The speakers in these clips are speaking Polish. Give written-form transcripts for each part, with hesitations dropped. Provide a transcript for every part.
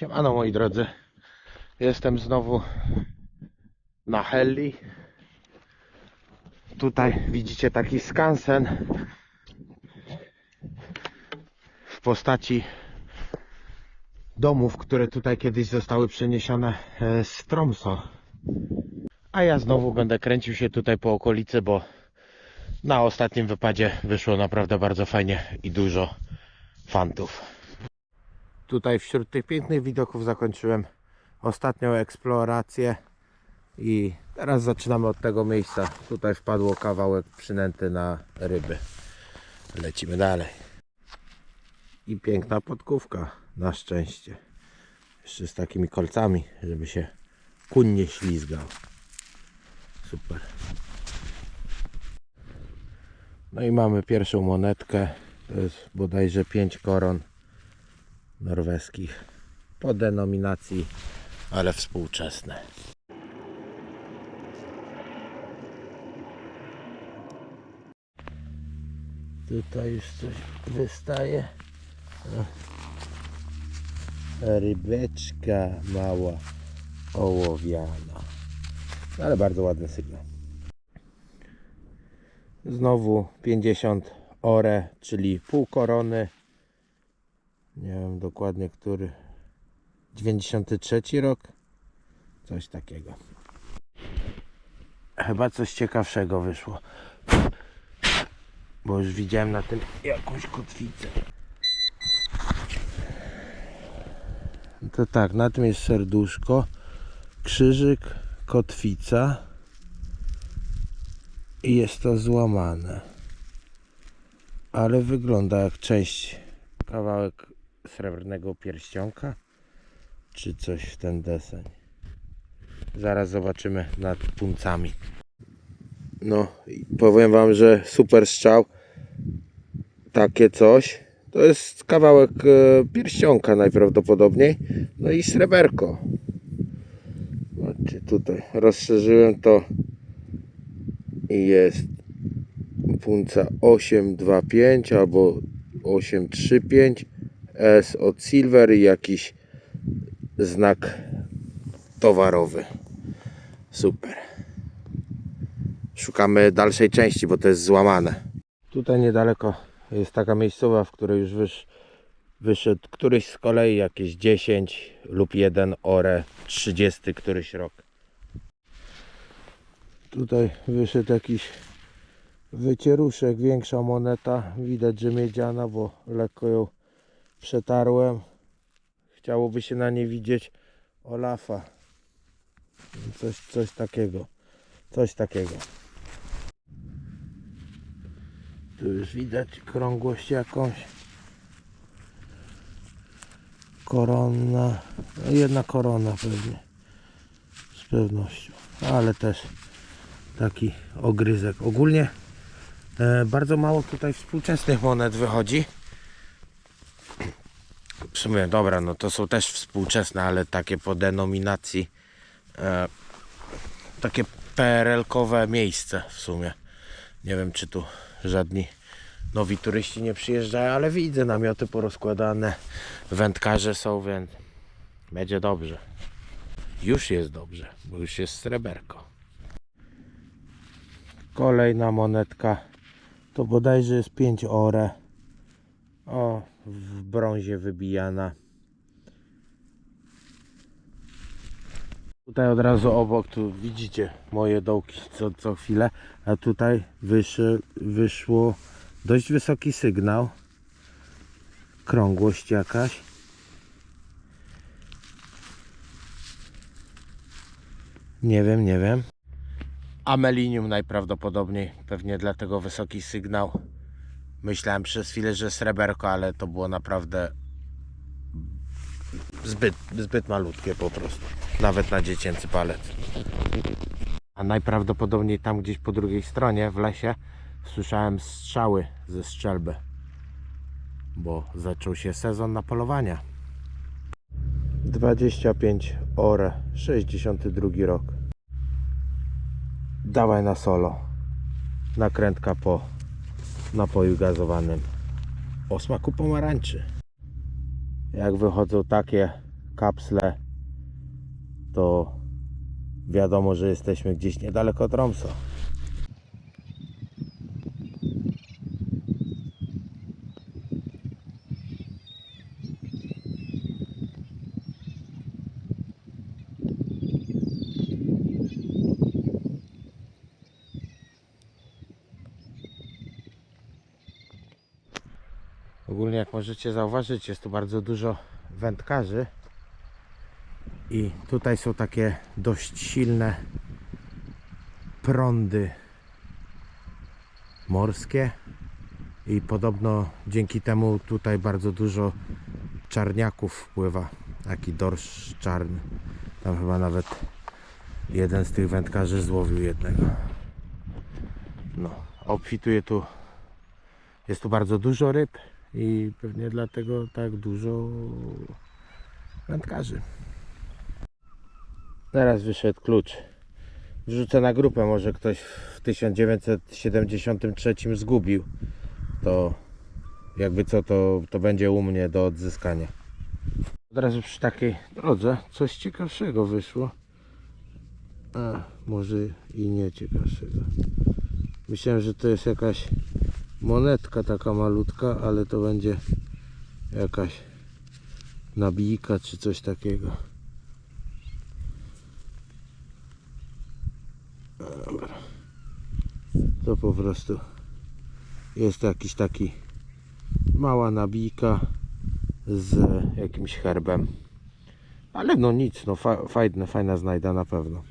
Siemano moi drodzy, jestem znowu na Helli. Tutaj widzicie taki skansen w postaci domów, które tutaj kiedyś zostały przeniesione z Tromsø. A ja znowu będę kręcił się tutaj po okolicy, bo na ostatnim wypadzie wyszło naprawdę bardzo fajnie i dużo fantów. Tutaj wśród tych pięknych widoków zakończyłem ostatnią eksplorację i teraz zaczynamy od tego miejsca. Tutaj wpadło kawałek przynęty na ryby. Lecimy dalej. I piękna podkówka, na szczęście. Jeszcze z takimi kolcami, żeby się kuń nie ślizgał. Super. No i mamy pierwszą monetkę. To jest bodajże 5 koron norweskich. Po denominacji, ale współczesne. Tutaj już coś wystaje. Rybeczka mała ołowiana. Ale bardzo ładny sygnał. Znowu 50 ore, czyli pół korony. Nie wiem dokładnie który. 93 rok. Coś takiego. Chyba coś ciekawszego wyszło. Bo już widziałem na tym jakąś kotwicę. To tak, na tym jest serduszko, krzyżyk, kotwica i jest to złamane. Ale wygląda jak część, kawałek srebrnego pierścionka, czy coś w ten deseń. Zaraz zobaczymy nad puncami. No, powiem wam, że super strzał. Takie coś. To jest kawałek pierścionka najprawdopodobniej. No i sreberko. Zobaczcie, tutaj rozszerzyłem to i jest punca 825 albo 835 S od Silver i jakiś znak towarowy. Super. Szukamy dalszej części, bo to jest złamane. Tutaj niedaleko jest taka miejscowa, w której już wyszedł któryś z kolei, jakieś 10 lub 1 ore, 30 któryś rok. Tutaj wyszedł jakiś wycieruszek, większa moneta. Widać, że miedziana, bo lekko ją przetarłem. Chciałoby się na nie widzieć Olafa. Coś takiego. Coś takiego. Tu już widać krągłość jakąś. Korona. Jedna korona pewnie. Z pewnością. Ale też taki ogryzek. Ogólnie bardzo mało tutaj współczesnych monet wychodzi. W sumie dobra, no to są też współczesne, ale takie po denominacji. Takie PRL-kowe miejsce w sumie. Nie wiem, czy tu żadni nowi turyści nie przyjeżdżają, ale widzę namioty porozkładane, wędkarze są, więc będzie dobrze. Już jest dobrze, bo już jest sreberko. Kolejna monetka to bodajże jest 5 ore. O, w brązie wybijana. Tutaj od razu obok, tu widzicie moje dołki co chwilę, a tutaj wyszło dość wysoki sygnał, krągłość jakaś. Nie wiem. Amelinium najprawdopodobniej, pewnie dlatego wysoki sygnał. Myślałem przez chwilę, że sreberko, ale to było naprawdę zbyt malutkie po prostu. Nawet na dziecięcy palec. A najprawdopodobniej tam gdzieś po drugiej stronie w lesie słyszałem strzały ze strzelby. Bo zaczął się sezon na polowania. 25 ore, 62 rok. Dawaj na solo. Nakrętka po napoju gazowanym o smaku pomarańczy. Jak wychodzą takie kapsle, to wiadomo, że jesteśmy gdzieś niedaleko Tromsø. Ogólnie, jak możecie zauważyć, jest tu bardzo dużo wędkarzy i tutaj są takie dość silne prądy morskie i podobno dzięki temu tutaj bardzo dużo czarniaków wpływa, taki dorsz czarny. Tam chyba nawet jeden z tych wędkarzy złowił jednego. No, obfituje tu, jest tu bardzo dużo ryb i pewnie dlatego tak dużo wędkarzy. Teraz wyszedł klucz. Wrzucę na grupę, może ktoś w 1973 zgubił. To jakby co, to będzie u mnie do odzyskania. Od razu przy takiej drodze coś ciekawszego wyszło. A może i nie ciekawszego. Myślałem, że to jest jakaś monetka taka malutka, ale to będzie jakaś nabijka czy coś takiego. Dobra. To po prostu jest jakiś taki mała nabijka z jakimś herbem, ale no nic, no fajna znajda na pewno.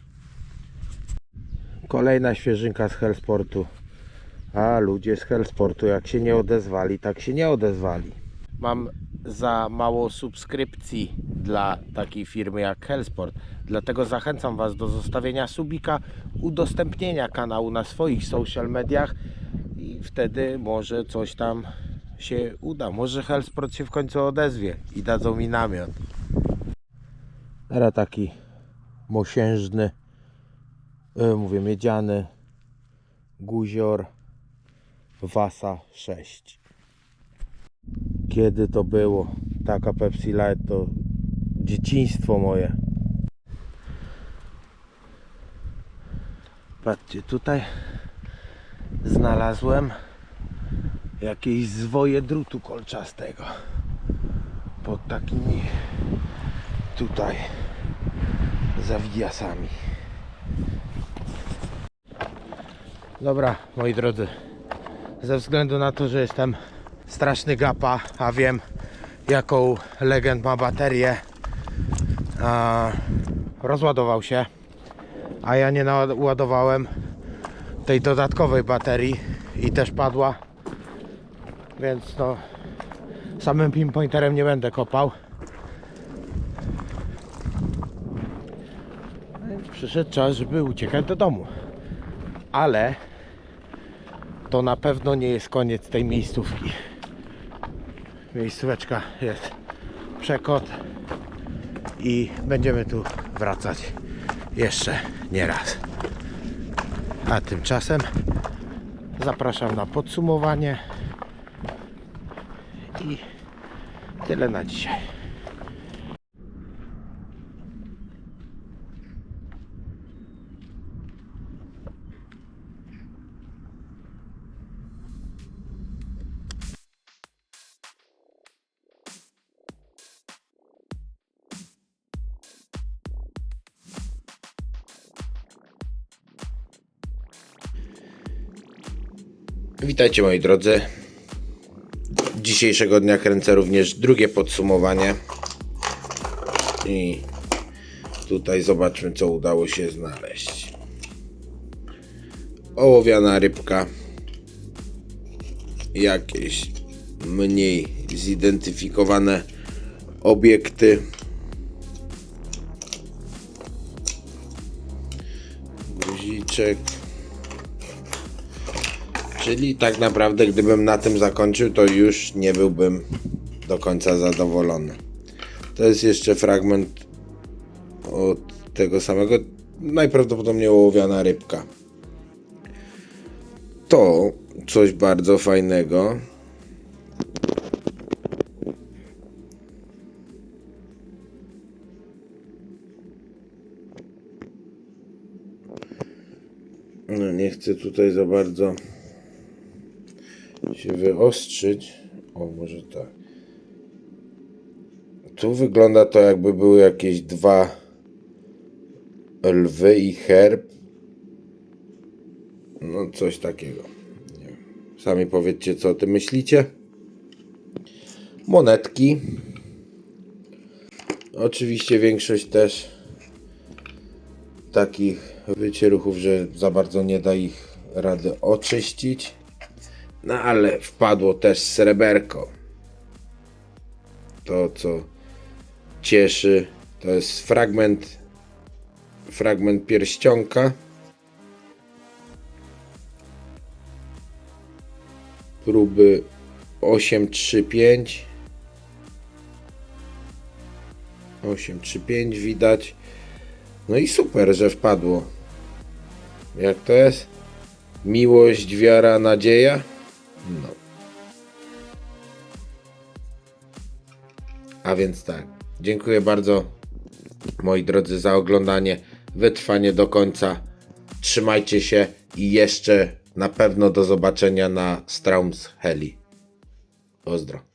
Kolejna świeżynka z Hellsportu. A ludzie z Hellsportu, jak się nie odezwali, tak się nie odezwali. Mam za mało subskrypcji dla takiej firmy jak Hellsport, dlatego zachęcam Was do zostawienia subika, udostępnienia kanału na swoich social mediach i wtedy może coś tam się uda. Może Hellsport się w końcu odezwie i dadzą mi namiot. Teraz taki mosiężny, mówię miedziany guzior Wasa 6. Kiedy to było? Taka Pepsi Light to dzieciństwo moje. Patrzcie, tutaj znalazłem jakieś zwoje drutu kolczastego pod takimi tutaj zawijasami. Dobra, moi drodzy, ze względu na to, że jestem straszny gapa, a wiem jaką Legend ma baterię, rozładował się, a ja nie naładowałem tej dodatkowej baterii i też padła, więc no samym pinpointerem nie będę kopał. Przyszedł czas, żeby uciekać do domu, ale to na pewno nie jest koniec tej miejscówki. Miejscóweczka jest przekot i będziemy tu wracać jeszcze nie raz. A tymczasem zapraszam na podsumowanie i tyle na dzisiaj. Witajcie moi drodzy. Dzisiejszego dnia kręcę również drugie podsumowanie i tutaj zobaczmy, co udało się znaleźć. Ołowiana rybka, jakieś mniej zidentyfikowane obiekty, guziczek. Czyli tak naprawdę, gdybym na tym zakończył, to już nie byłbym do końca zadowolony. To jest jeszcze fragment od tego samego, najprawdopodobniej ołowiana rybka. To coś bardzo fajnego. No, nie chcę tutaj za bardzo się wyostrzyć. O, może tak. Tu wygląda to, jakby były jakieś dwa lwy i herb. No, coś takiego. Nie wiem. Sami powiedzcie, co o tym myślicie. Monetki. Oczywiście większość też takich wycieruchów, że za bardzo nie da ich rady oczyścić. No ale wpadło też sreberko. To, co cieszy, to jest fragment pierścionka. Próby 835. 835 widać. No i super, że wpadło. Jak to jest? Miłość, wiara, nadzieja? No. A więc tak. Dziękuję bardzo, moi drodzy, za oglądanie, wytrwanie do końca. Trzymajcie się i jeszcze na pewno do zobaczenia na Straums Heli. Pozdro.